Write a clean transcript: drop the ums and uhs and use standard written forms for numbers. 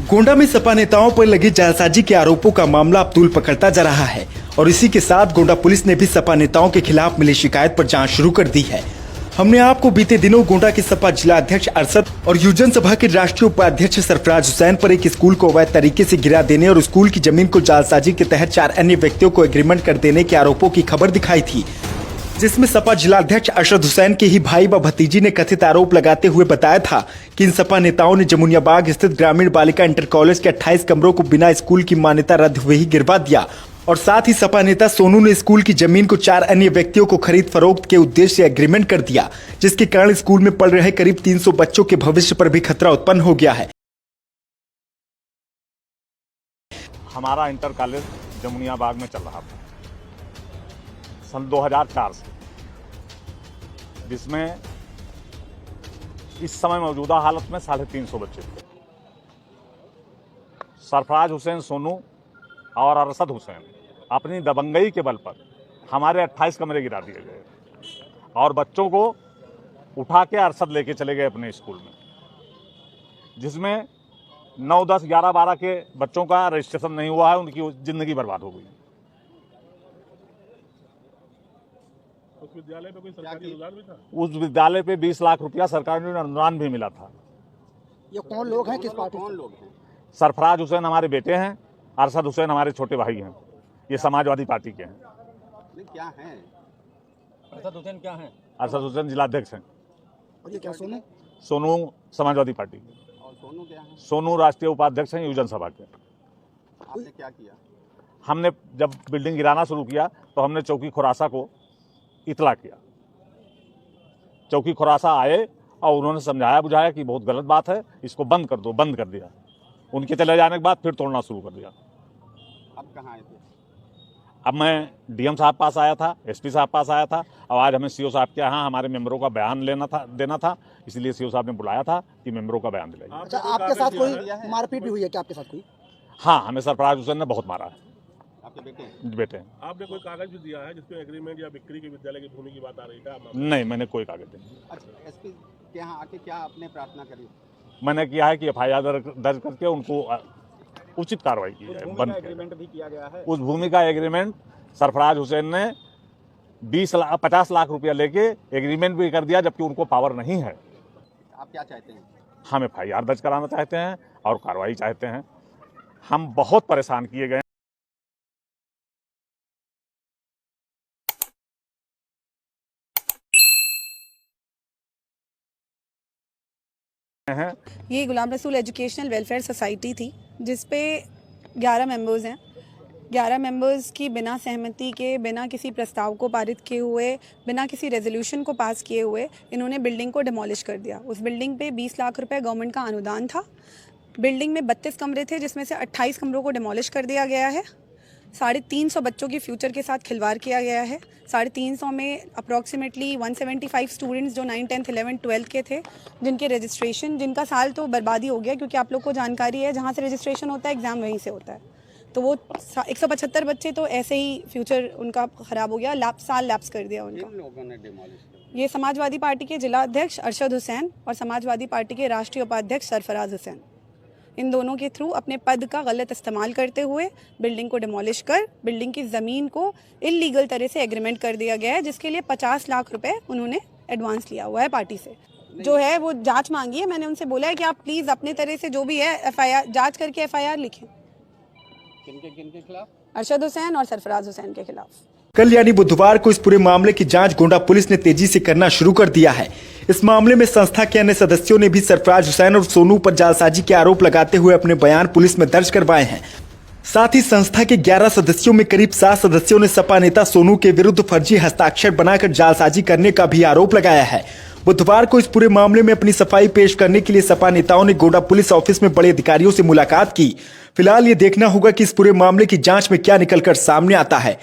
गोंडा में सपा नेताओं पर लगी जालसाजी के आरोपों का मामला अब तूल पकड़ता जा रहा है और इसी के साथ गोंडा पुलिस ने भी सपा नेताओं के खिलाफ मिली शिकायत पर जांच शुरू कर दी है। हमने आपको बीते दिनों गोंडा के सपा जिला अध्यक्ष अरशद और युवजन सभा के राष्ट्रीय उपाध्यक्ष सरफराज हुसैन पर एक स्कूल को अवैध तरीके से गिरा देने और स्कूल की जमीन को जालसाजी के तहत 4 अन्य व्यक्तियों को एग्रीमेंट कर देने के आरोपों की खबर दिखाई थी, जिसमें सपा जिलाध्यक्ष अरशद हुसैन के ही भाई व भतीजी ने कथित आरोप लगाते हुए बताया था कि इन सपा नेताओं ने जमुनिया बाग स्थित ग्रामीण बालिका इंटर कॉलेज के 28 कमरों को बिना स्कूल की मान्यता रद्द हुए ही गिरवा दिया और साथ ही सपा नेता सोनू ने स्कूल की जमीन को 4 अन्य व्यक्तियों को खरीद फरोख्त के उद्देश्य से एग्रीमेंट कर दिया, जिसके कारण स्कूल में पढ़ रहे करीब 300 बच्चों के भविष्य पर भी खतरा उत्पन्न हो गया है। हमारा इंटर कॉलेज जमुनिया बाग में चल रहा था सन 2004 से, जिसमें इस समय मौजूदा हालत में 350 बच्चे थे। सरफराज हुसैन सोनू और अरशद हुसैन अपनी दबंगई के बल पर हमारे 28 कमरे गिरा दिए गए और बच्चों को उठा के अरशद लेके चले गए अपने स्कूल में, जिसमें 9, 10, 11, 12 के बच्चों का रजिस्ट्रेशन नहीं हुआ है। उनकी जिंदगी बर्बाद हो गई। उस विद्यालय पे कोई सरकारी अनुदान भी था? उस विद्यालय पे 20 लाख रुपया सरकारी अनुदान भी मिला था। ये कौन लोग हैं, किस पार्टी कौन लोग हैं? सरफराज हुसैन हमारे बेटे हैं, अरशद हुसैन हमारे छोटे भाई हैं। ये समाजवादी पार्टी के हैं। क्या हैं? अरशद हुसैन क्या है? अरशद हुसैन जिलाध्यक्ष हैं। और ये क्या सोनू? सोनू समाजवादी पार्टी के। और सोनू क्या है? सोनू राष्ट्रीय उपाध्यक्ष हैं युवजन सभा के। आपने क्या किया? हमने जब बिल्डिंग गिराना शुरू किया तो हमने चौकी खुरासा को इतला किया। चौकी खुरासा आए और उन्होंने समझाया बुझाया कि बहुत गलत बात है, इसको बंद कर दो। बंद कर दिया। उनके चले जाने के बाद फिर तोड़ना शुरू कर दिया। अब कहाँ आए थे? अब मैं डीएम साहब पास आया था, एसपी साहब पास आया था और आज हमें सीओ साहब के यहाँ हमारे मेंबरों का बयान देना था, इसलिए सीओ साहब ने बुलाया था कि मेंबरों का बयान दिलाइए। अच्छा, आपके साथ कोई मारपीट भी हुई है क्या? आपके साथ कोई? हाँ, हमें सरफराज हुसैन ने बहुत मारा है। आपके बेटे आपने कोई कागज भी दिया है जिसमें एग्रीमेंट या बिक्री की विद्यालय की भूमि की बात आ रही है? नहीं, मैंने कोई कागज नहीं। अच्छा, एसपी के यहाँ आके क्या आपने प्रार्थना करी? मैंने किया है कि FIR दर्ज करके उनको उचित कार्रवाई की जाए। बंद एग्रीमेंट भी किया गया है। उस भूमि का एग्रीमेंट सरफराज हुसैन ने 50 लाख रुपया लेके एग्रीमेंट भी कर दिया, जबकि उनको पावर नहीं है। आप क्या चाहते हैं? हम FIR दर्ज कराना चाहते हैं और कार्रवाई चाहते हैं। हम बहुत परेशान किए गए हैं। ये Ghulam Rasool educational welfare society थी, जिसपे 11 मेंबर्स हैं। 11 मेंबर्स की बिना सहमति के, बिना किसी प्रस्ताव को पारित किए हुए, बिना किसी रेजोल्यूशन को पास किए हुए इन्होंने बिल्डिंग को डिमोलिश कर दिया। उस बिल्डिंग पे 20 लाख रुपए गवर्नमेंट का अनुदान था। बिल्डिंग में 32 कमरे थे, जिसमें से 28 कमरों को डिमोलिश कर दिया गया है। 350 बच्चों के फ्यूचर के साथ खिलवाड़ किया गया है। 350 में अप्रॉक्सीमेटली 175 स्टूडेंट्स जो 9, 10, 11, 12 के थे, जिनके रजिस्ट्रेशन, जिनका साल तो बर्बादी हो गया, क्योंकि आप लोग को जानकारी है जहाँ से रजिस्ट्रेशन होता है एग्ज़ाम वहीं से होता है। तो वो 175 बच्चे तो ऐसे ही फ्यूचर उनका ख़राब हो गया, साल लैप्स कर दिया उनका। लोगों ने डिमोलिश किया? ये समाजवादी पार्टी के जिला अध्यक्ष अरशद हुसैन और समाजवादी पार्टी के राष्ट्रीय उपाध्यक्ष सरफराज हुसैन, इन दोनों के थ्रू अपने पद का गलत इस्तेमाल करते हुए बिल्डिंग को डिमोलिश कर बिल्डिंग की ज़मीन को इल्लीगल तरह से एग्रीमेंट कर दिया गया है, जिसके लिए 50 लाख रुपए उन्होंने एडवांस लिया हुआ है पार्टी से। जो है वो जांच मांगी है। मैंने उनसे बोला है कि आप प्लीज़ अपने तरह से जो भी है FIR जांच करके FIR लिखें। किनके खिलाफ? अरशद हुसैन और सरफराज हुसैन के खिलाफ। कल यानी बुधवार को इस पूरे मामले की जांच गोंडा पुलिस ने तेजी से करना शुरू कर दिया है। इस मामले में संस्था के अन्य सदस्यों ने भी सरफराज हुसैन और सोनू पर जालसाजी के आरोप लगाते हुए अपने बयान पुलिस में दर्ज करवाए हैं। साथ ही संस्था के 11 सदस्यों में करीब 7 सदस्यों ने सपा नेता सोनू के विरुद्ध फर्जी हस्ताक्षर बनाकर जालसाजी करने का भी आरोप लगाया है। बुधवार को इस पूरे मामले में अपनी सफाई पेश करने के लिए सपा नेताओं ने गोंडा पुलिस ऑफिस में बड़े अधिकारियों से मुलाकात की। फिलहाल ये देखना होगा कि इस पूरे मामले की जांच में क्या निकलकर सामने आता है।